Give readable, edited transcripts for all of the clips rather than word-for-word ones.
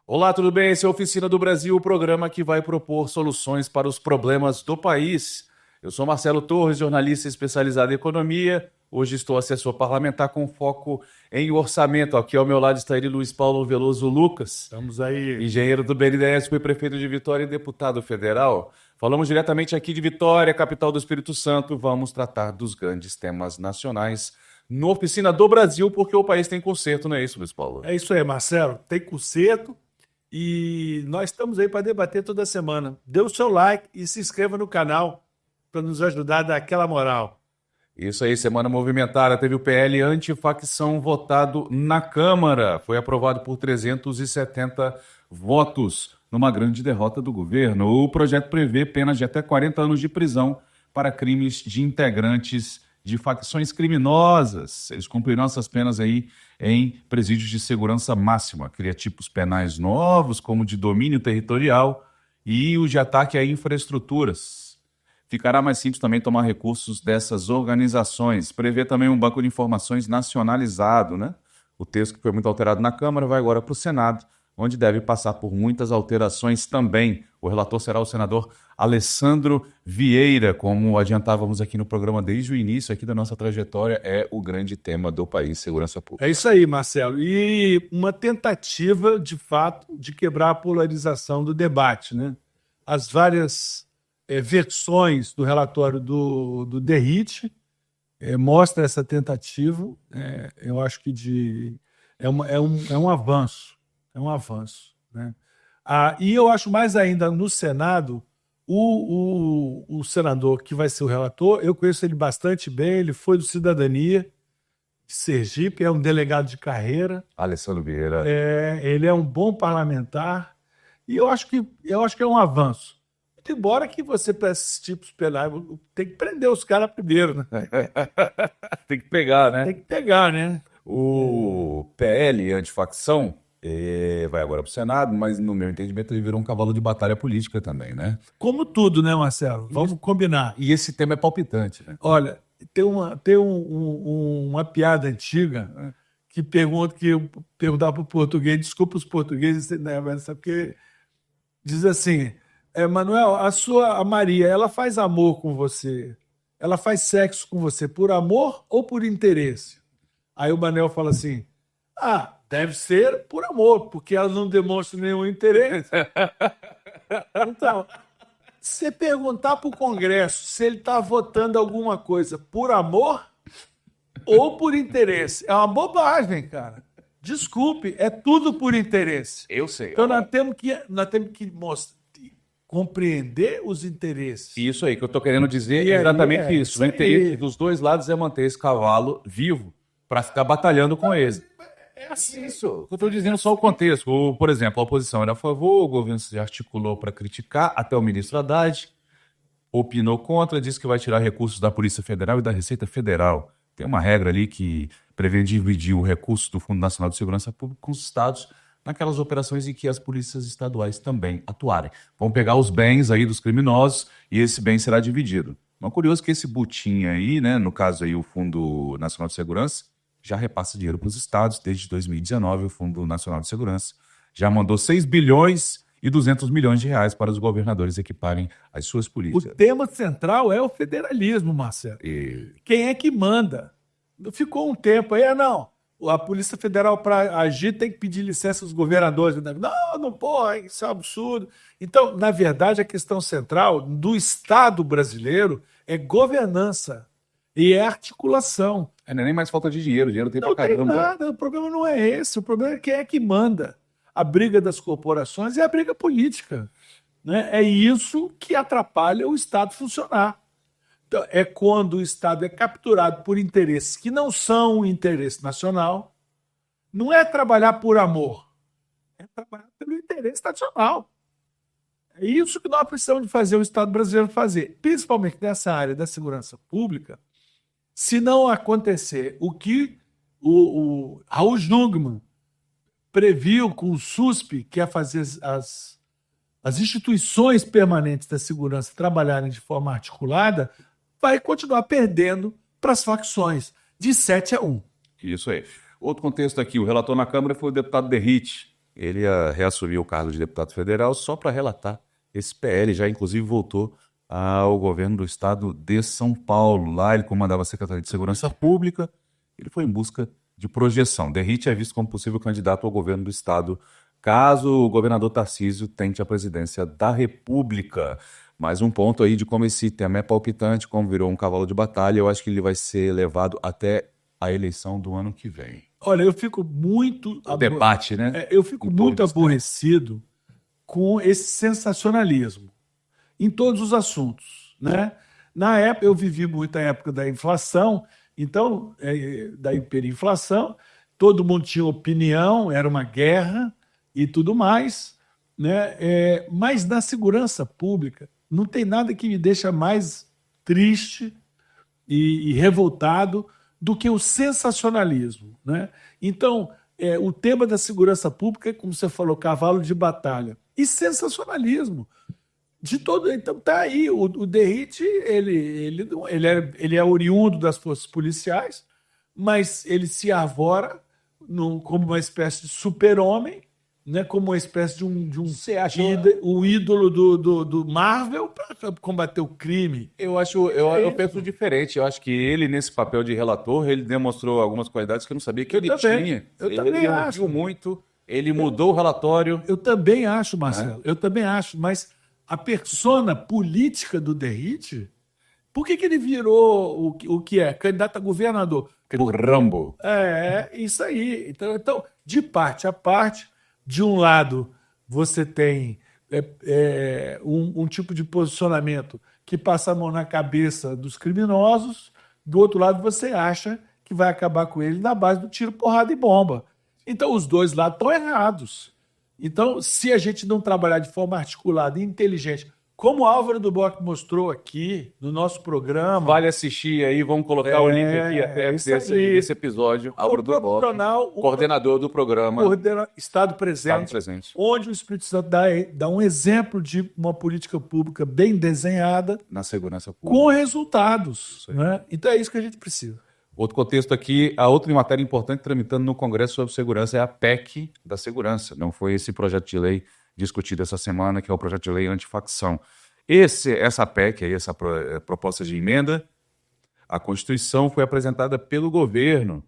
Olá, tudo bem? Esse é a Oficina do Brasil, o programa que vai propor soluções para os problemas do país. Eu sou Marcelo Torres, jornalista especializado em economia. Hoje estou assessor parlamentar com foco em orçamento. Aqui ao meu lado está ele, Luiz Paulo Veloso Lucas. Estamos aí. Engenheiro do BNDES, foi prefeito de Vitória e deputado federal. Falamos diretamente aqui de Vitória, capital do Espírito Santo. Vamos tratar dos grandes temas nacionais no Oficina do Brasil, porque o país tem conserto, não é isso, Luiz Paulo? É isso aí, Marcelo. Tem conserto e nós estamos aí para debater toda semana. Dê o seu like e se inscreva no canal para nos ajudar a dar aquela moral. Isso aí, semana movimentada. Teve o PL antifacção votado na Câmara. Foi aprovado por 370 votos, numa grande derrota do governo. O projeto prevê penas de até 40 anos de prisão para crimes de integrantes de facções criminosas. Eles cumprirão essas penas aí em presídios de segurança máxima. Cria tipos penais novos, como de domínio territorial e o de ataque a infraestruturas. Ficará mais simples também tomar recursos dessas organizações. Prevê também um banco de informações nacionalizado, né? O texto que foi muito alterado na Câmara vai agora para o Senado, onde deve passar por muitas alterações também. O relator será o senador Alessandro Vieira, como adiantávamos aqui no programa desde o início aqui da nossa trajetória, é o grande tema do país, segurança pública. É isso aí, Marcelo. E uma tentativa, de fato, de quebrar a polarização do debate, né? As várias versões do relatório do DERIT mostra essa tentativa. Eu acho que é um avanço. É um avanço, né? E eu acho mais ainda no Senado, o senador que vai ser o relator, eu conheço ele bastante bem, ele foi do Cidadania, de Sergipe, é um delegado de carreira. Alessandro Vieira. Ele é um bom parlamentar e eu acho que é um avanço. Embora que você, para esses tipos penais, tem que prender os caras primeiro, né? Tem que pegar, né? Tem que pegar, né? O PL antifacção vai agora para o Senado, mas no meu entendimento ele virou um cavalo de batalha política também, né? Como tudo, né, Marcelo? Vamos combinar. E esse tema é palpitante, né? Olha, tem uma piada antiga que perguntava para o português, desculpa os portugueses, né, sabe, porque diz assim: Manuel, a Maria, ela faz amor com você? Ela faz sexo com você por amor ou por interesse? Aí o Manuel fala assim: deve ser por amor, porque ela não demonstra nenhum interesse. Então, se perguntar para o Congresso se ele está votando alguma coisa por amor ou por interesse, é uma bobagem, cara. Desculpe, é tudo por interesse. Eu sei. Então nós temos que mostrar, compreender os interesses. Isso aí que eu estou querendo dizer é exatamente isso. O interesse dos dois lados é manter esse cavalo vivo para ficar batalhando com ele. É assim. Isso. Eu estou dizendo só o contexto. Por exemplo, a oposição era a favor, o governo se articulou para criticar, até o ministro Haddad opinou contra, disse que vai tirar recursos da Polícia Federal e da Receita Federal. Tem uma regra ali que prevê dividir o recurso do Fundo Nacional de Segurança Pública com os estados naquelas operações em que as polícias estaduais também atuarem. Vão pegar os bens aí dos criminosos e esse bem será dividido. Mas curioso que esse butim aí, né, no caso aí o Fundo Nacional de Segurança, já repassa dinheiro para os estados. Desde 2019 o Fundo Nacional de Segurança já mandou 6 bilhões e 200 milhões de reais para os governadores equiparem as suas polícias. O tema central é o federalismo, Marcelo. Quem é que manda? Ficou um tempo aí, a Polícia Federal, para agir, tem que pedir licença aos governadores. Não pode, isso é um absurdo. Então, na verdade, a questão central do Estado brasileiro é governança e é articulação. Não é nem mais falta de dinheiro, o dinheiro tem pra caramba. Não tem nada, o problema não é esse, o problema é quem é que manda. A briga das corporações é a briga política, né? É isso que atrapalha o Estado funcionar. Então, é quando o Estado é capturado por interesses que não são o interesse nacional. Não é trabalhar por amor, é trabalhar pelo interesse nacional. É isso que nós precisamos de fazer o Estado brasileiro fazer, principalmente nessa área da segurança pública. Se não acontecer o que o Raul Jungmann previu com o SUSP, que é fazer as instituições permanentes da segurança trabalharem de forma articulada, vai continuar perdendo para as facções, de 7-1. Isso aí. Outro contexto aqui, o relator na Câmara foi o deputado Derrite. Ele ia reassumir o cargo de deputado federal só para relatar esse PL, já inclusive voltou ao governo do estado de São Paulo. Lá ele comandava a Secretaria de Segurança Pública, ele foi em busca de projeção. Derrite é visto como possível candidato ao governo do estado, caso o governador Tarcísio tente a presidência da República. Mais um ponto aí de como esse tema é palpitante, como virou um cavalo de batalha, eu acho que ele vai ser levado até a eleição do ano que vem. Olha, eu fico muito... O debate, né? Eu fico muito aborrecido com esse sensacionalismo em todos os assuntos, né? Na época, eu vivi muito a época da inflação, então, da hiperinflação, todo mundo tinha opinião, era uma guerra e tudo mais, né? Mas na segurança pública não tem nada que me deixa mais triste e revoltado do que o sensacionalismo, né? Então, o tema da segurança pública é, como você falou, cavalo de batalha. E sensacionalismo. De todo. Então, tá aí. O Derrite, ele é oriundo das forças policiais, mas ele se arvora como uma espécie de super-homem, né, como uma espécie de um ídolo do Marvel para combater o crime. Eu penso diferente. Eu acho que ele, nesse papel de relator, ele demonstrou algumas qualidades que eu não sabia que ele tinha. Eu também acho. Ele muito, ele mudou o relatório. Eu também acho, Marcelo. Eu também acho, mas a persona política do Derrite, por que ele virou o que é? Candidato a governador. O Rambo. Isso aí. Então, de parte a parte, de um lado, você tem um tipo de posicionamento que passa a mão na cabeça dos criminosos, do outro lado, você acha que vai acabar com ele na base do tiro, porrada e bomba. Então, os dois lados estão errados. Então, se a gente não trabalhar de forma articulada e inteligente, como o Álvaro do Bock mostrou aqui no nosso programa... Vale assistir aí, vamos colocar o link aqui até desse episódio. Álvaro do Bock, coordenador do programa. Estado presente, onde o Espírito Santo dá um exemplo de uma política pública bem desenhada... Na segurança pública. Com resultados. Né? Então é isso que a gente precisa. Outro contexto aqui, a outra matéria importante tramitando no Congresso sobre segurança é a PEC da segurança. Não foi esse projeto de lei discutido essa semana, que é o projeto de lei antifacção. Essa PEC, essa proposta de emenda à Constituição, foi apresentada pelo governo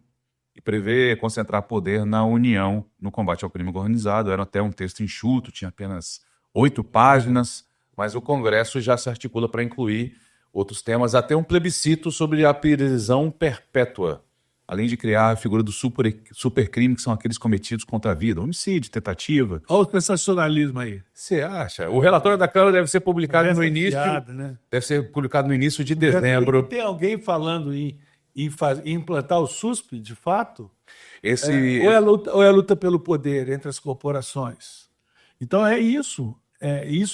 e prevê concentrar poder na União no combate ao crime organizado. Era até um texto enxuto, tinha apenas 8 páginas, mas o Congresso já se articula para incluir outros temas, até um plebiscito sobre a prisão perpétua, além de criar a figura do supercrime, que são aqueles cometidos contra a vida, homicídio, tentativa. Olha o sensacionalismo aí. Você acha? O relatório da Câmara deve ser publicado no início, né? Deve ser publicado no início de dezembro. Tem alguém falando em implantar o SUSP, de fato? Ou é a luta pelo poder entre as corporações? Então é isso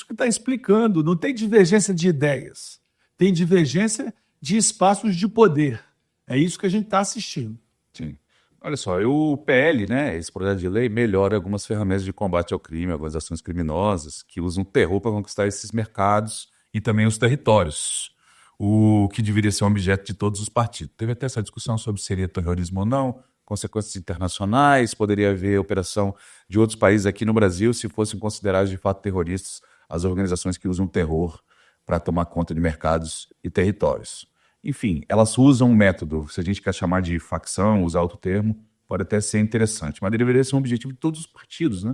que está explicando. Não tem divergência de ideias. Tem divergência de espaços de poder. É isso que a gente está assistindo. Sim. Olha só, o PL, né, esse projeto de lei, melhora algumas ferramentas de combate ao crime, organizações criminosas que usam o terror para conquistar esses mercados e também os territórios, o que deveria ser um objeto de todos os partidos. Teve até essa discussão sobre se seria terrorismo ou não, consequências internacionais, poderia haver operação de outros países aqui no Brasil se fossem considerados de fato terroristas as organizações que usam terror para tomar conta de mercados e territórios. Enfim, elas usam um método, se a gente quer chamar de facção, usar outro termo, pode até ser interessante, mas deveria ser um objetivo de todos os partidos, né?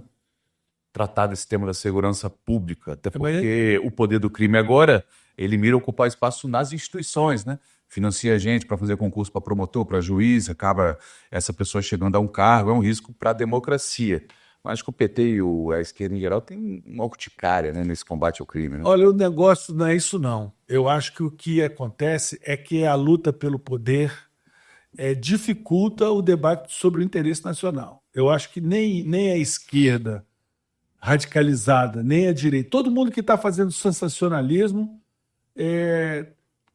Tratar desse tema da segurança pública, até porque o poder do crime agora, ele mira ocupar espaço nas instituições, né? Financia a gente para fazer concurso para promotor, para juiz, acaba essa pessoa chegando a um cargo, é um risco para a democracia. Acho que o PT e a esquerda em geral tem uma urticária, né, nesse combate ao crime. Né? Olha, o negócio não é isso, não. Eu acho que o que acontece é que a luta pelo poder dificulta o debate sobre o interesse nacional. Eu acho que nem a esquerda radicalizada, nem a direita, todo mundo que está fazendo sensacionalismo,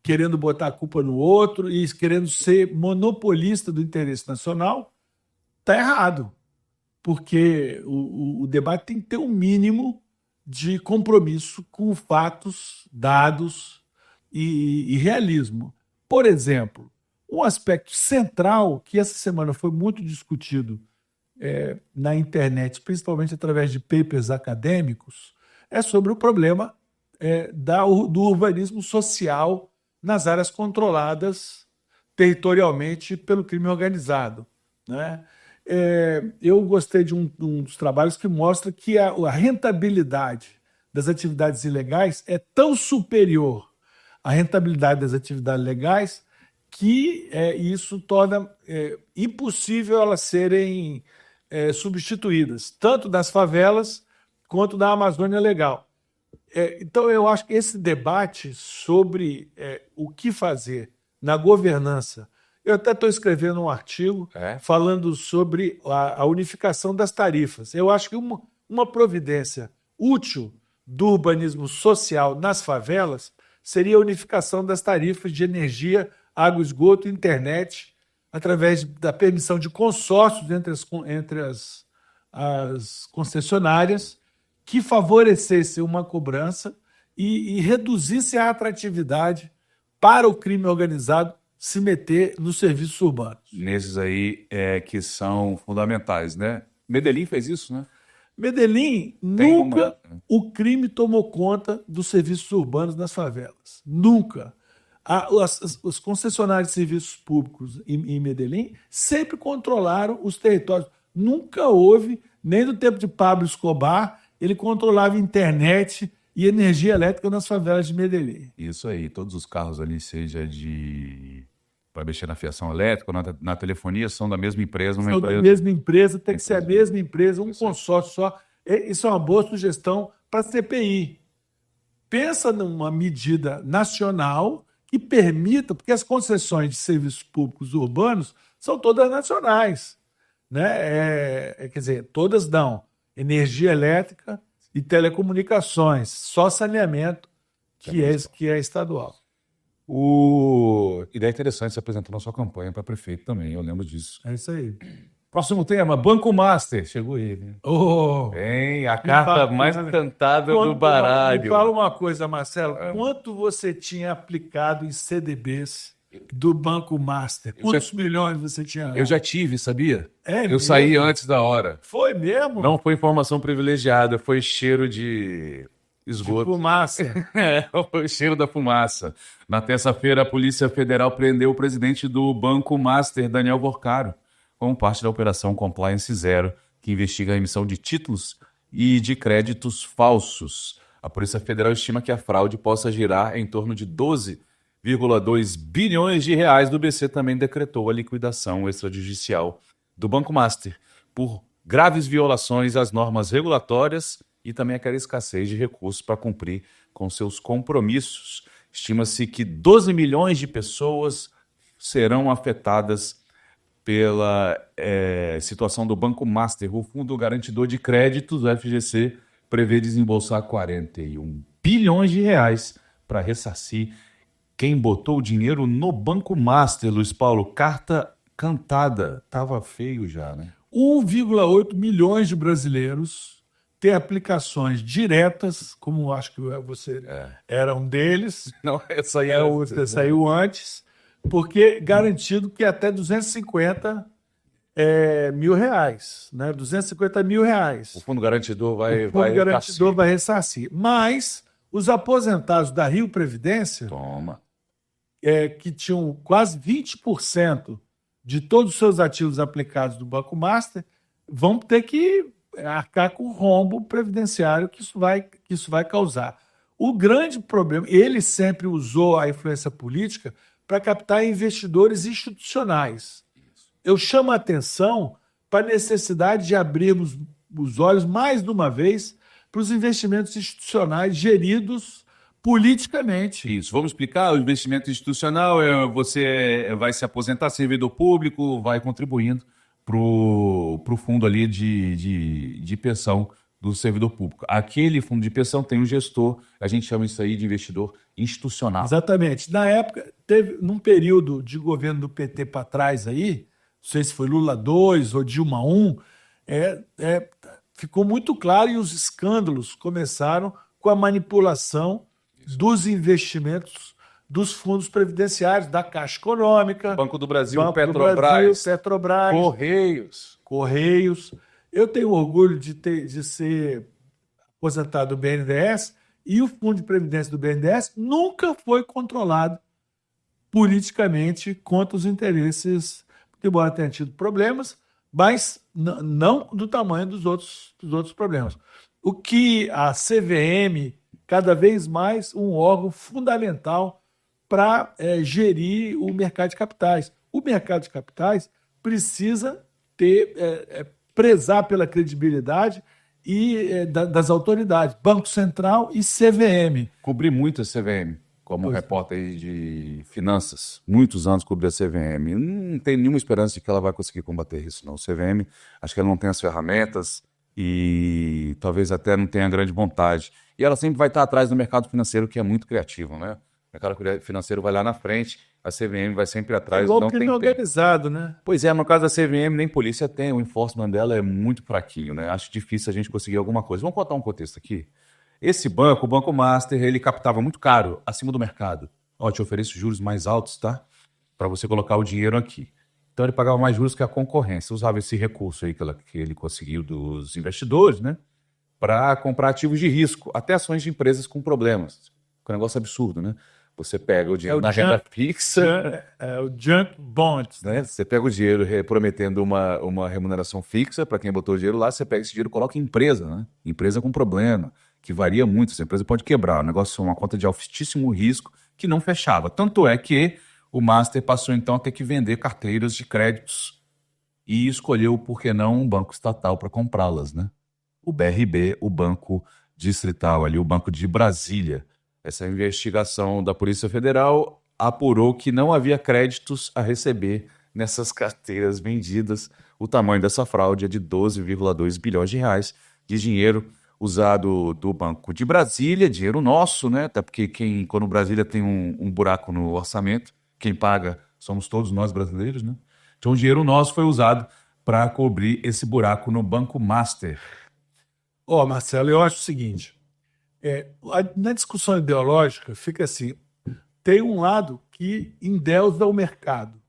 querendo botar a culpa no outro e querendo ser monopolista do interesse nacional, está errado. Porque o debate tem que ter um mínimo de compromisso com fatos, dados e realismo. Por exemplo, um aspecto central que essa semana foi muito discutido na internet, principalmente através de papers acadêmicos, é sobre o problema do urbanismo social nas áreas controladas territorialmente pelo crime organizado, né? Eu gostei de um dos trabalhos que mostra que a rentabilidade das atividades ilegais é tão superior à rentabilidade das atividades legais que isso torna impossível elas serem substituídas, tanto das favelas quanto da Amazônia Legal. Então, eu acho que esse debate sobre o que fazer na governança. Eu até estou escrevendo um artigo falando sobre a unificação das tarifas. Eu acho que uma providência útil do urbanismo social nas favelas seria a unificação das tarifas de energia, água, esgoto e internet, através da permissão de consórcios entre as concessionárias, que favorecesse uma cobrança e reduzisse a atratividade para o crime organizado se meter nos serviços urbanos. Nesses aí que são fundamentais, né? Medellín fez isso, né? Medellín, nunca o crime tomou conta dos serviços urbanos nas favelas. Nunca. Os concessionários de serviços públicos em Medellín sempre controlaram os territórios. Nunca houve, nem no tempo de Pablo Escobar, ele controlava internet e energia elétrica nas favelas de Medellín. Isso aí, todos os carros ali, seja para mexer na fiação elétrica ou na telefonia, são da mesma empresa. São da mesma empresa, tem que ser a mesma empresa, um consórcio só. Isso é uma boa sugestão para a CPI. Pensa numa medida nacional que permita, porque as concessões de serviços públicos urbanos são todas nacionais, né? Quer dizer, todas dão energia elétrica e telecomunicações, só saneamento que é estadual. Ideia interessante, você apresentou na sua campanha para prefeito também, eu lembro disso. É isso aí. Próximo tema, Banco Master. Chegou ele. Bem, a carta mais cantada do baralho. Me fala uma coisa, Marcelo. Quanto você tinha aplicado em CDBs do Banco Master? Quantos milhões você tinha? Eu já tive, sabia? Eu saí antes da hora. Foi mesmo? Não foi informação privilegiada, foi cheiro de esgoto. De fumaça. Foi o cheiro da fumaça. Na terça-feira, a Polícia Federal prendeu o presidente do Banco Master, Daniel Vorcaro, como parte da Operação Compliance Zero, que investiga a emissão de títulos e de créditos falsos. A Polícia Federal estima que a fraude possa girar em torno de 12,2 bilhões de reais. Do BC também decretou a liquidação extrajudicial do Banco Master por graves violações às normas regulatórias e também aquela escassez de recursos para cumprir com seus compromissos. Estima-se que 12 milhões de pessoas serão afetadas pela situação do Banco Master. O Fundo Garantidor de Créditos, o FGC, prevê desembolsar 41 bilhões de reais para ressarcir quem botou o dinheiro no Banco Master. Luiz Paulo, carta cantada. Tava feio já, né? 1,8 milhões de brasileiros têm aplicações diretas, como acho que você era um deles. Não, essa aí você saiu antes. Porque garantido que até 250 mil reais, né? 250 mil reais. O Fundo Garantidor vai ressarcir. Mas os aposentados da Rio Previdência, que tinham quase 20% de todos os seus ativos aplicados do Banco Master, vão ter que arcar com o rombo previdenciário que isso vai causar. O grande problema, ele sempre usou a influência política para captar investidores institucionais. Eu chamo a atenção para a necessidade de abrirmos os olhos mais de uma vez para os investimentos institucionais geridos politicamente. Isso, vamos explicar. O investimento institucional você vai se aposentar, servidor público, vai contribuindo para o fundo ali de pensão do servidor público. Aquele fundo de pensão tem um gestor, a gente chama isso aí de investidor institucional. Exatamente. Na época, num período de governo do PT para trás aí, não sei se foi Lula 2 ou Dilma 1, ficou muito claro e os escândalos começaram com a manipulação dos investimentos dos fundos previdenciários, da Caixa Econômica, Banco do Brasil, Banco do Petrobras, Brasil, Petrobras, Correios. Eu tenho orgulho de ser aposentado do BNDES e o Fundo de Previdência do BNDES nunca foi controlado politicamente contra os interesses, embora tenha tido problemas, mas não do tamanho dos outros problemas. O que a CVM, cada vez mais um órgão fundamental para gerir o mercado de capitais. O mercado de capitais precisa prezar pela credibilidade das autoridades, Banco Central e CVM. Cobri muito a CVM, como repórter aí de finanças. Muitos anos cobri a CVM. Não tem nenhuma esperança de que ela vai conseguir combater isso, não. A CVM, acho que ela não tem as ferramentas e talvez até não tenha grande vontade. E ela sempre vai estar atrás do mercado financeiro, que é muito criativo, né? O mercado financeiro vai lá na frente, a CVM vai sempre atrás. É igual não crime tem organizado, né? Pois é, no caso da CVM, nem polícia tem, o enforcement dela é muito fraquinho, né? Acho difícil a gente conseguir alguma coisa. Vamos contar um contexto aqui. Esse banco, o Banco Master, ele captava muito caro, acima do mercado. Ó, te ofereço juros mais altos, tá? Para você colocar o dinheiro aqui. Então ele pagava mais juros que a concorrência. Usava esse recurso aí que ele conseguiu dos investidores, né? Para comprar ativos de risco, até ações de empresas com problemas. Que é um negócio absurdo, né? Você pega o dinheiro na renda fixa. É o junk bonds. Né? Você pega o dinheiro prometendo uma remuneração fixa para quem botou o dinheiro lá, você pega esse dinheiro e coloca em empresa, né? Empresa com problema, que varia muito, essa empresa pode quebrar. O negócio é uma conta de altíssimo risco que não fechava. Tanto é que o Master passou então a ter que vender carteiras de créditos e escolheu, por que não, um banco estatal para comprá-las, né? O BRB, o Banco Distrital ali, o Banco de Brasília. Essa investigação da Polícia Federal apurou que não havia créditos a receber nessas carteiras vendidas. O tamanho dessa fraude é de 12,2 bilhões de reais de dinheiro usado do Banco de Brasília, dinheiro nosso, né? Até porque quando Brasília tem um buraco no orçamento, quem paga somos todos nós brasileiros, né? Então o dinheiro nosso foi usado para cobrir esse buraco no Banco Master. Marcelo, eu acho o seguinte, na discussão ideológica fica assim, tem um lado que endeusa o mercado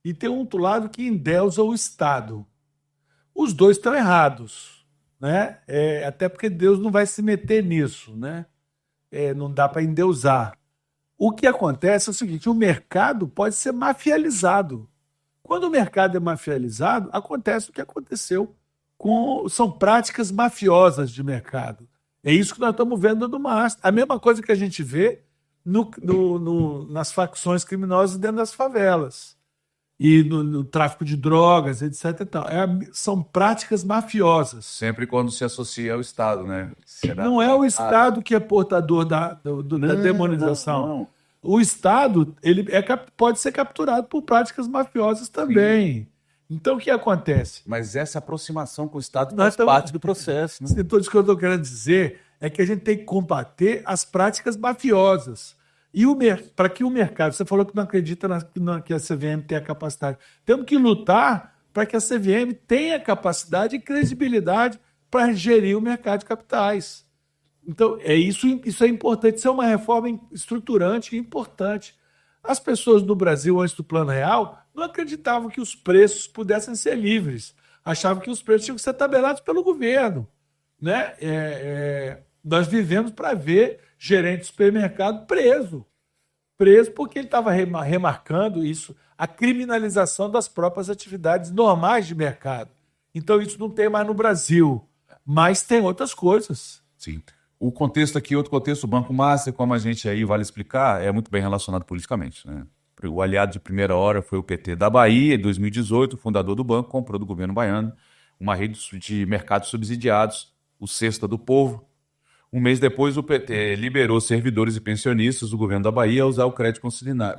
e tem outro lado que endeusa o Estado. Os dois estão errados, né? Até porque Deus não vai se meter nisso, né? Não dá para endeusar. O que acontece é o seguinte, o mercado pode ser mafializado. Quando o mercado é mafializado, acontece o que aconteceu são práticas mafiosas de mercado. É isso que nós estamos vendo no Master. A mesma coisa que a gente vê nas facções criminosas dentro das favelas e no tráfico de drogas, etc. E tal. São práticas mafiosas. Sempre quando se associa ao Estado, né? Não é o Estado que é portador da demonização. Não. O Estado pode ser capturado por práticas mafiosas também. Sim. Então, o que acontece? Mas essa aproximação com o Estado faz parte do processo. Né? Então, isso que eu estou querendo dizer é que a gente tem que combater as práticas mafiosas. E para que o mercado... Você falou que não acredita que a CVM tem a capacidade. Temos que lutar para que a CVM tenha capacidade e credibilidade para gerir o mercado de capitais. Então, isso é importante. Isso é uma reforma estruturante e importante. As pessoas no Brasil, antes do Plano Real, não acreditavam que os preços pudessem ser livres. Achavam que os preços tinham que ser tabelados pelo governo. Né? Nós vivemos para ver gerente de supermercado preso porque ele estava remarcando isso, a criminalização das próprias atividades normais de mercado. Então, isso não tem mais no Brasil, mas tem outras coisas. Sim. O contexto aqui, outro contexto, o Banco Master, como a gente aí vale explicar, é muito bem relacionado politicamente. Né? O aliado de primeira hora foi o PT da Bahia, em 2018, o fundador do banco comprou do governo baiano uma rede de mercados subsidiados, o Cesta do Povo. Um mês depois, o PT liberou servidores e pensionistas do governo da Bahia a usar o crédito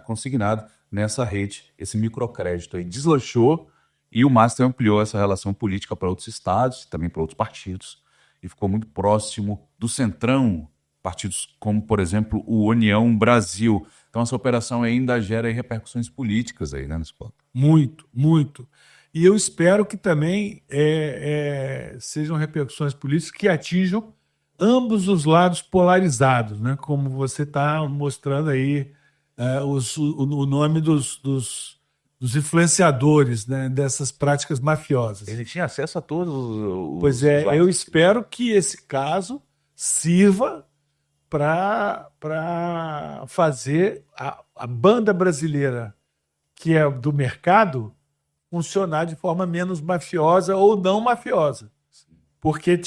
consignado nessa rede. Esse microcrédito aí deslanchou e o Master ampliou essa relação política para outros estados, também para outros partidos, e ficou muito próximo do Centrão, partidos como, por exemplo, o União Brasil. Então, essa operação ainda gera repercussões políticas aí, né, nesse ponto. Muito, muito. E eu espero que também sejam repercussões políticas que atinjam ambos os lados polarizados, né? Como você está mostrando aí o nome dos influenciadores, né, dessas práticas mafiosas. Ele tinha acesso a todos Pois é, eu espero que esse caso sirva para fazer a banda brasileira, que é do mercado, funcionar de forma menos mafiosa ou não mafiosa. Porque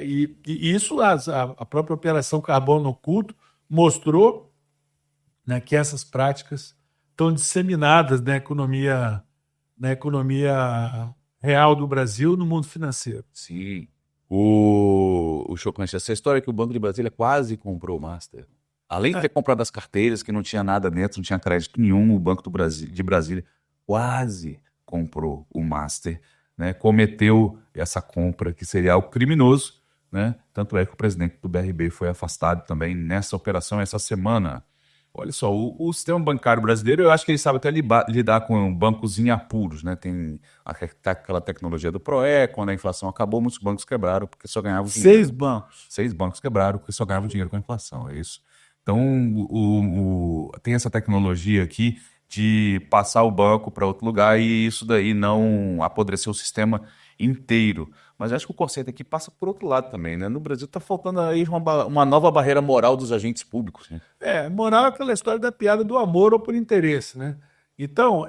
e isso a própria Operação Carbono Oculto mostrou, né, que essas práticas estão disseminadas na economia real do Brasil, no mundo financeiro. Sim. O chocante, essa história que o Banco de Brasília quase comprou o Master. Além de ter comprado as carteiras que não tinha nada dentro, não tinha crédito nenhum, o Banco de Brasília quase comprou o Master, né? Cometeu essa compra que seria algo criminoso, né? Tanto é que o presidente do BRB foi afastado também nessa operação essa semana. Olha só, o sistema bancário brasileiro, eu acho que ele sabe até lidar com bancos em apuros, né? Tem aquela tecnologia do PROE, quando a inflação acabou, muitos bancos quebraram porque só ganhavam dinheiro. 6 bancos. 6 bancos quebraram porque só ganhavam dinheiro com a inflação, é isso. Então, tem essa tecnologia aqui de passar o banco para outro lugar e isso daí não apodrecer o sistema inteiro. Mas acho que o conceito aqui passa por outro lado também, né? No Brasil está faltando aí uma nova barreira moral dos agentes públicos, né? Moral é aquela história da piada do amor ou por interesse, né? Então,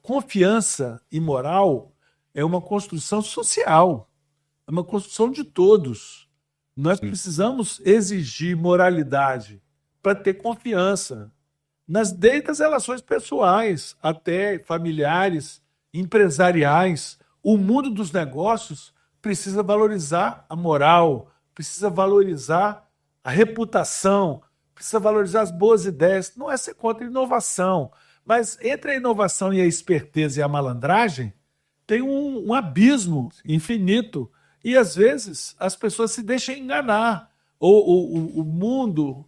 confiança e moral é uma construção social, é uma construção de todos. Nós precisamos exigir moralidade para ter confiança desde as relações pessoais até familiares, empresariais. O mundo dos negócios precisa valorizar a moral, precisa valorizar a reputação, precisa valorizar as boas ideias. Não é ser contra a inovação, mas entre a inovação e a esperteza e a malandragem tem um abismo infinito. E, às vezes, as pessoas se deixam enganar. O mundo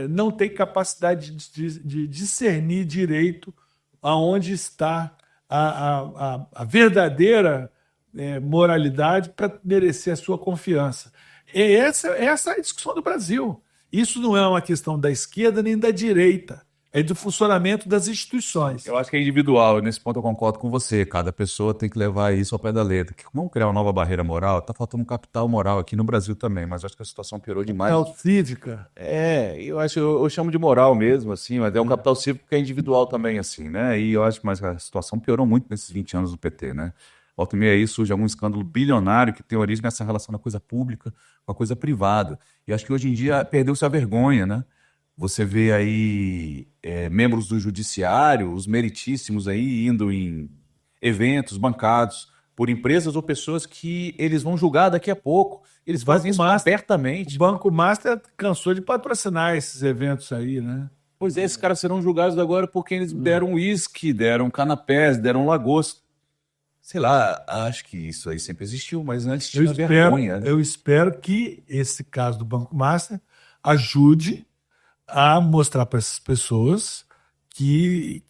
não tem capacidade de discernir direito aonde está a verdadeira moralidade para merecer a sua confiança. Essa é a discussão do Brasil. Isso não é uma questão da esquerda nem da direita. É do funcionamento das instituições. Eu acho que é individual, nesse ponto eu concordo com você. Cada pessoa tem que levar isso ao pé da letra. Vamos criar uma nova barreira moral? Tá faltando um capital moral aqui no Brasil também, mas acho que a situação piorou demais. Capital cívica. Eu chamo de moral mesmo, assim, mas é um capital cívico que é individual também, assim, né? E eu acho que a situação piorou muito nesses 20 anos do PT, né? Volta e meia aí surge algum escândalo bilionário que tem origem nessa relação da coisa pública com a coisa privada. E acho que hoje em dia perdeu-se a vergonha, né? Você vê aí membros do judiciário, os meritíssimos aí indo em eventos bancados por empresas ou pessoas que eles vão julgar daqui a pouco. Eles fazem isso abertamente. O Banco Master cansou de patrocinar esses eventos aí, né? Pois é, esses caras serão julgados agora porque eles deram uísque, deram canapés, deram lagosta. Sei lá, acho que isso aí sempre existiu, mas antes tinha vergonha. Né? Eu espero que esse caso do Banco Master ajude a mostrar para essas pessoas que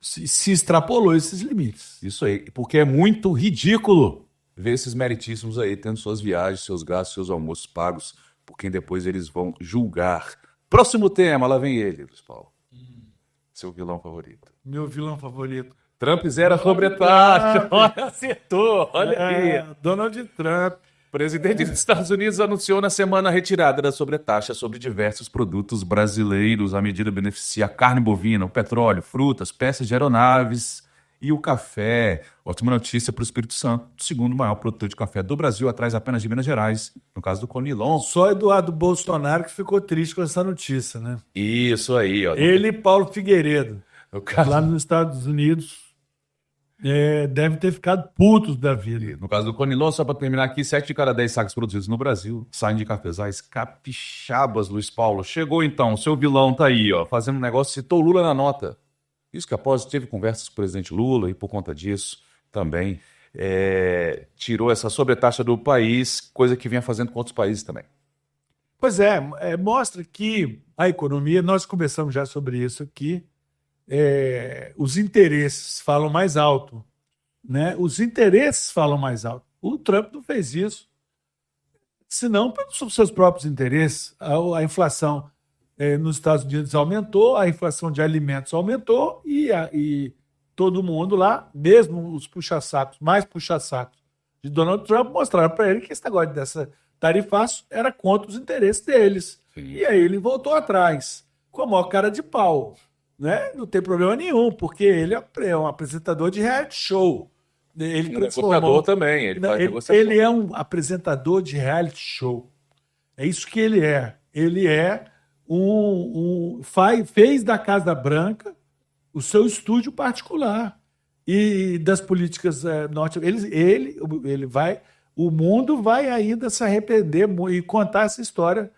se extrapolou esses limites. Isso aí, porque é muito ridículo ver esses meritíssimos aí tendo suas viagens, seus gastos, seus almoços pagos por quem depois eles vão julgar. Próximo tema, lá vem ele, Luiz Paulo. Seu vilão favorito. Meu vilão favorito. Trump zera sobre taxa. Olha, acertou, olha aí. Donald Trump. O presidente dos Estados Unidos anunciou na semana a retirada da sobretaxa sobre diversos produtos brasileiros. A medida beneficia a carne bovina, o petróleo, frutas, peças de aeronaves e o café. Ótima notícia para o Espírito Santo, o segundo maior produtor de café do Brasil, atrás apenas de Minas Gerais, no caso do Conilon. Só Eduardo Bolsonaro que ficou triste com essa notícia, né? Isso aí. Ó. Ele e Paulo Figueiredo, lá nos Estados Unidos. Devem ter ficado putos da vida. No caso do Conilon, só para terminar aqui, 7 de cada 10 sacos produzidos no Brasil saem de cafezais capixabas, Luiz Paulo. Chegou então, o seu vilão tá aí, ó, fazendo um negócio, citou Lula na nota. Isso que após teve conversas com o presidente Lula e por conta disso também tirou essa sobretaxa do país, coisa que vinha fazendo com outros países também. Pois mostra que a economia, nós conversamos já sobre isso aqui, os interesses falam mais alto, né? Os interesses falam mais alto. O Trump não fez isso, senão pelos seus próprios interesses. A inflação nos Estados Unidos aumentou, a inflação de alimentos aumentou e todo mundo lá, mesmo os puxa-sacos, mais puxa-sacos de Donald Trump, mostraram para ele que esse negócio dessa tarifaço era contra os interesses deles. Sim. E aí ele voltou atrás, com a maior cara de pau. Né? Não tem problema nenhum, porque ele é um apresentador de reality show. Ele negociador também. Ele é um apresentador de reality show. É isso que ele é. Ele é fez da Casa Branca o seu estúdio particular. E das políticas norte... Ele vai... O mundo vai ainda se arrepender e contar essa história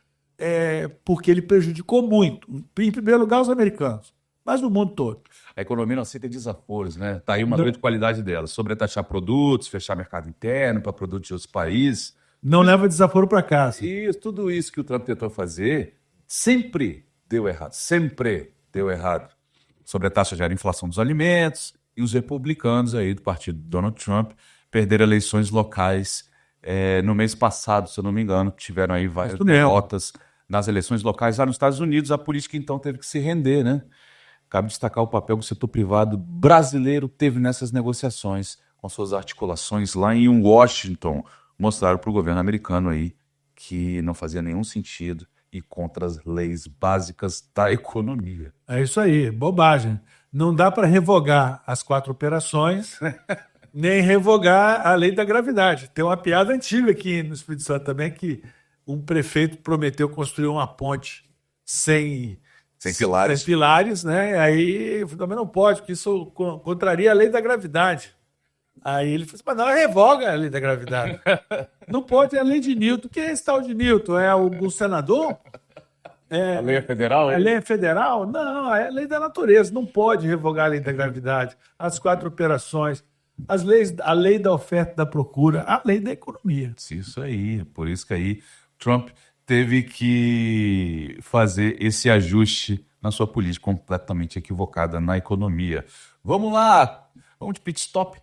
porque ele prejudicou muito. Em primeiro lugar, os americanos, mas no mundo todo. A economia não aceita desaforos, né? Está aí uma grande qualidade dela. Sobretaxar produtos, fechar mercado interno para produtos de outros países. Não leva desaforo para casa. Isso, tudo isso que o Trump tentou fazer sempre deu errado. Sempre deu errado. Sobretaxar a inflação dos alimentos e os republicanos aí do partido Donald Trump perderam eleições locais no mês passado, se eu não me engano, tiveram aí várias derrotas nas eleições locais lá nos Estados Unidos. A política, então, teve que se render, né? Cabe destacar o papel que o setor privado brasileiro teve nessas negociações, com suas articulações lá em Washington. Mostraram para o governo americano aí que não fazia nenhum sentido e contra as leis básicas da economia. É isso aí, bobagem. Não dá para revogar as 4 operações, nem revogar a lei da gravidade. Tem uma piada antiga aqui no Espírito Santo também, que um prefeito prometeu construir uma ponte sem pilares, né? Aí também não pode, porque isso contraria a lei da gravidade. Aí ele falou assim, mas não, revoga a lei da gravidade. Não pode, é a lei de Newton. Quem é esse tal de Newton? É o senador? A lei é federal? A lei é federal? Não, é a lei da natureza. Não pode revogar a lei da gravidade. As 4 operações, a lei da oferta e da procura, a lei da economia. Isso aí, por isso que aí Trump teve que fazer esse ajuste na sua política completamente equivocada na economia. Vamos lá, vamos de pit stop.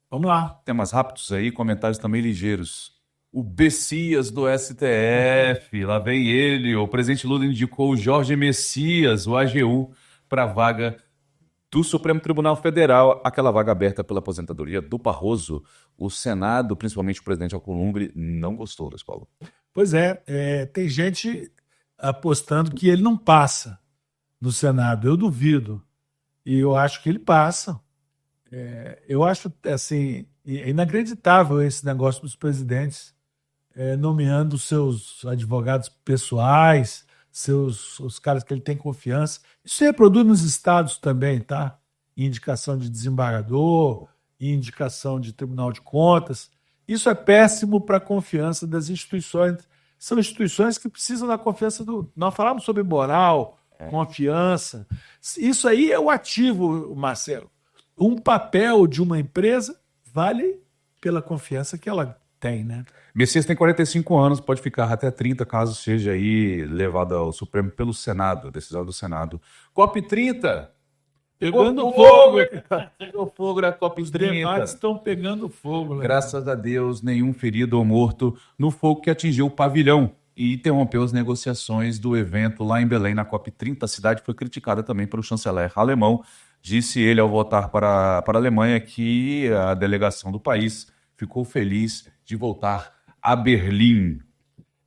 Vamos lá. Temas rápidos aí, comentários também ligeiros. O Bessias do STF, lá vem ele. O presidente Lula indicou o Jorge Messias, o AGU, para a vaga do Supremo Tribunal Federal, aquela vaga aberta pela aposentadoria do Barroso. O Senado, principalmente o presidente Alcolumbre, não gostou da escola. Pois tem gente apostando que ele não passa no Senado. Eu duvido. E eu acho que ele passa. Eu acho, assim, inacreditável esse negócio dos presidentes nomeando seus advogados pessoais, os caras que ele tem confiança. Isso se reproduz nos estados também, tá? Indicação de desembargador, indicação de Tribunal de Contas. Isso é péssimo para a confiança das instituições. São instituições que precisam da confiança do... Nós falamos sobre moral, confiança. Isso aí é o ativo, Marcelo. Um papel de uma empresa vale pela confiança que ela tem, né? Messias tem 45 anos, pode ficar até 30, caso seja aí levado ao Supremo pelo Senado, decisão do Senado. COP30! Pegando fogo! Pegou fogo na COP30. Os demais estão pegando fogo. Né? Graças a Deus, nenhum ferido ou morto no fogo que atingiu o pavilhão e interrompeu as negociações do evento lá em Belém, na COP30. A cidade foi criticada também pelo chanceler alemão. Disse ele, ao voltar para a Alemanha, que a delegação do país ficou feliz de voltar a Berlim.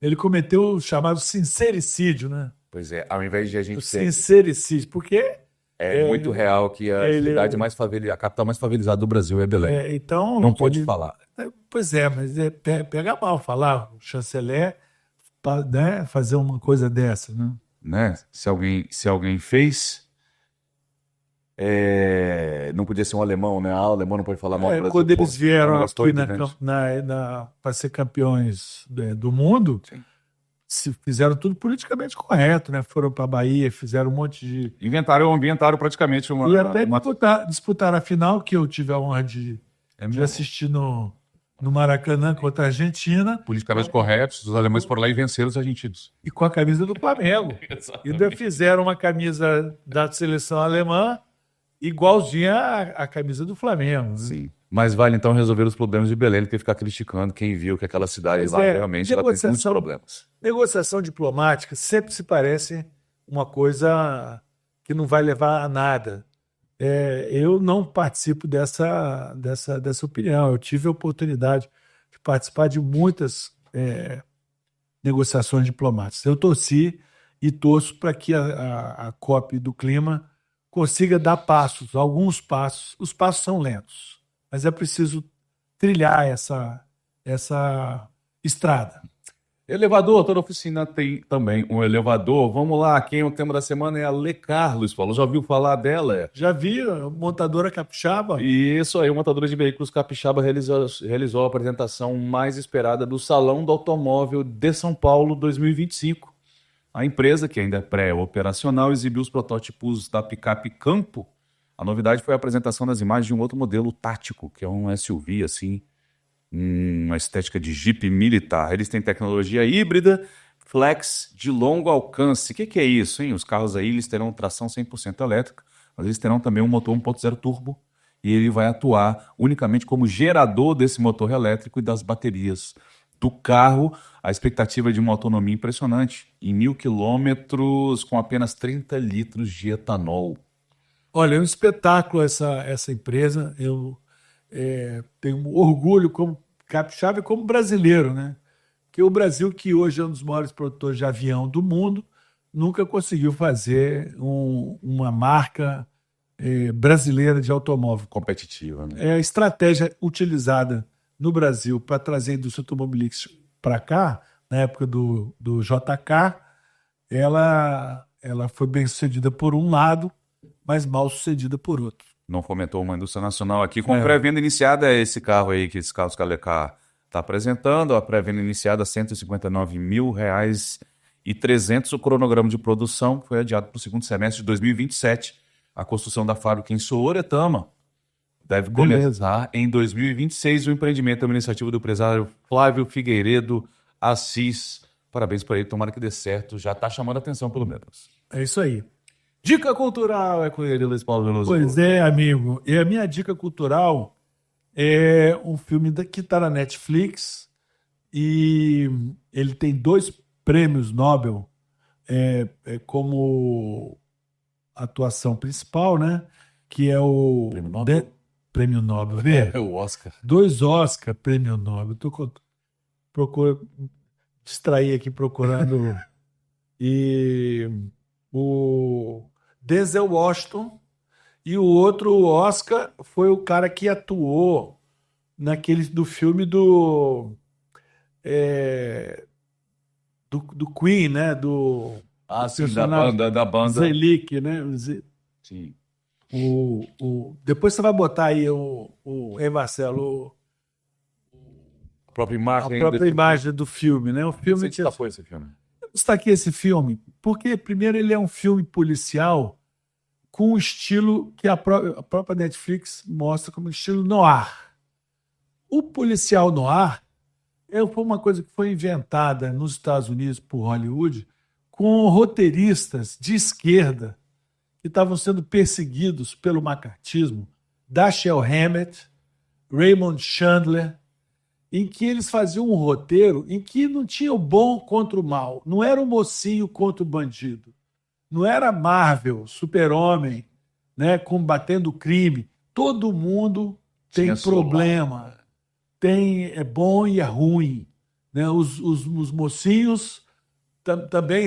Ele cometeu o chamado sincericídio, né? Pois é, ao invés de a gente o sincericídio, porque... É muito real que a cidade mais favelizada, a capital mais favelizada do Brasil é Belém. Então, não pode falar. Pois mas pega mal falar, o chanceler, né, fazer uma coisa dessa, né? Se alguém fez, não podia ser um alemão, né? O alemão não pode falar mal do Brasil. Quando eles vieram aqui para ser campeões do mundo... Sim. Fizeram tudo politicamente correto, né? Foram para a Bahia, fizeram um monte de... Inventaram praticamente uma... E até disputaram a final, que eu tive a honra de assistir no Maracanã contra a Argentina. Politicamente corretos, os alemães foram lá e venceram os argentinos. E com a camisa do Flamengo. E ainda fizeram uma camisa da seleção alemã igualzinha a camisa do Flamengo. Né? Sim. Mas vale então resolver os problemas de Belém do que ficar criticando quem viu que aquela cidade lá realmente ela tem muitos problemas. Negociação diplomática sempre se parece uma coisa que não vai levar a nada. Eu não participo dessa opinião. Eu tive a oportunidade de participar de muitas negociações diplomáticas. Eu torci e torço para que a COP do clima consiga dar passos, alguns passos. Os passos são lentos, mas é preciso trilhar essa estrada. Elevador, toda oficina tem também um elevador. Vamos lá, quem é o tema da semana é a Lê Carlos, Paulo. Já ouviu falar dela? Já vi, a montadora capixaba. Isso aí, a montadora de veículos capixaba realizou a apresentação mais esperada do Salão do Automóvel de São Paulo 2025. A empresa, que ainda é pré-operacional, exibiu os protótipos da picape Campo. A novidade foi a apresentação das imagens de um outro modelo tático, que é um SUV, assim, uma estética de Jeep militar. Eles têm tecnologia híbrida, flex de longo alcance. O que é isso, hein? Os carros aí eles terão tração 100% elétrica, mas eles terão também um motor 1.0 turbo e ele vai atuar unicamente como gerador desse motor elétrico e das baterias do carro. A expectativa de uma autonomia impressionante, em 1.000 quilômetros com apenas 30 litros de etanol. Olha, é um espetáculo essa empresa. Eu tenho orgulho como capixaba e como brasileiro, né? Que o Brasil, que hoje é um dos maiores produtores de avião do mundo, nunca conseguiu fazer uma marca brasileira de automóvel Competitiva, né? É a estratégia utilizada no Brasil para trazer a indústria automobilística para cá, na época do JK, ela foi bem sucedida por um lado, mas mal sucedida por outro. Não fomentou uma indústria nacional aqui. Com pré-venda iniciada, esse carro aí, que esse carro que a Lecar está apresentando, a pré-venda iniciada R$ 159.300. O cronograma de produção foi adiado para o segundo semestre de 2027. A construção da fábrica em Sooretama deve começar em 2026. O empreendimento administrativo do empresário Flávio Figueiredo Assis. Parabéns para ele, tomara que dê certo. Já está chamando a atenção, pelo menos. É isso aí. Dica cultural é com ele, Luiz Paulo Veloso. Pois é, amigo. E a minha dica cultural é um filme que está na Netflix e ele tem 2 prêmios Nobel como atuação principal, né? Que é o Prêmio Nobel? Prêmio Nobel. É o Oscar. 2 Oscar, Prêmio Nobel. Procuro distrair aqui procurando. E o Denzel Washington e o outro Oscar foi o cara que atuou do filme do Queen, né? Sim, da banda. Zelig, né? Sim. Depois você vai botar aí Marcelo, A própria imagem, a própria imagem do filme, né? O filme Você destacou esse filme? Eu destaquei esse filme porque, primeiro, ele é um filme policial com um estilo que a própria Netflix mostra como estilo noir. O policial noir foi uma coisa que foi inventada nos Estados Unidos por Hollywood com roteiristas de esquerda que estavam sendo perseguidos pelo macartismo, Dashiell Hammett, Raymond Chandler, em que eles faziam um roteiro em que não tinha o bom contra o mal, não era o mocinho contra o bandido, não era Marvel, Super-Homem, né, combatendo o crime. Todo mundo tem problema, é bom e é ruim, né? Os mocinhos também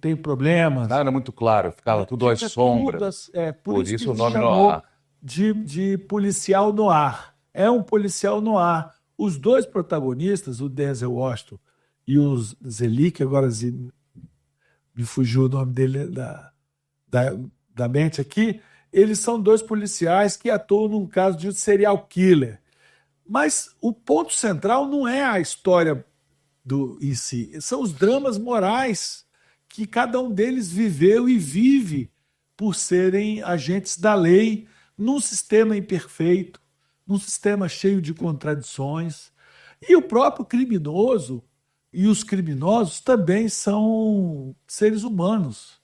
tem problemas. Não, era muito claro, ficava tudo às sombras. Por isso o nome noir. De policial noir. É um policial noir. Os 2 protagonistas, o Denzel Washington e o Zelig, agora me fugiu o nome dele da mente aqui, eles são 2 policiais que atuam num caso de um serial killer. Mas o ponto central não é a história em si, são os dramas morais que cada um deles viveu e vive por serem agentes da lei num sistema imperfeito, num sistema cheio de contradições. E o próprio criminoso e os criminosos também são seres humanos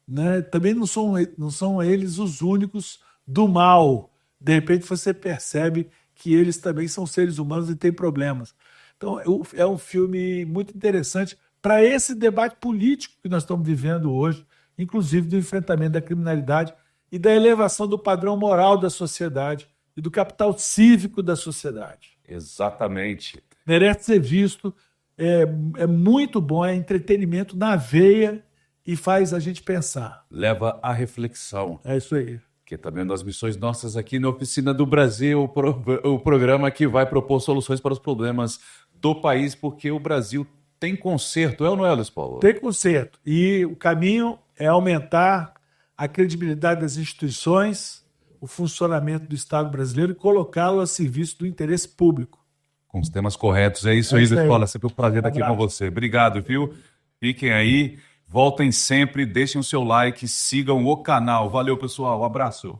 né? Também não são eles os únicos do mal. De repente você percebe que eles também são seres humanos e têm problemas. Então é um filme muito interessante para esse debate político que nós estamos vivendo hoje, inclusive do enfrentamento da criminalidade e da elevação do padrão moral da sociedade e do capital cívico da sociedade. Exatamente. Merece ser visto, é muito bom, é entretenimento na veia e faz a gente pensar. Leva à reflexão. É isso aí. Que é também uma das missões nossas aqui na Oficina do Brasil, o programa que vai propor soluções para os problemas do país, porque o Brasil tem conserto, é ou não é, Luiz Paulo? Tem conserto. E o caminho é aumentar a credibilidade das instituições, o funcionamento do Estado brasileiro e colocá-lo a serviço do interesse público. Com os temas corretos. É isso aí, Luiz Paulo. É sempre um prazer estar aqui com você. Obrigado, viu? Fiquem aí, voltem sempre, deixem o seu like, sigam o canal. Valeu, pessoal. Um abraço.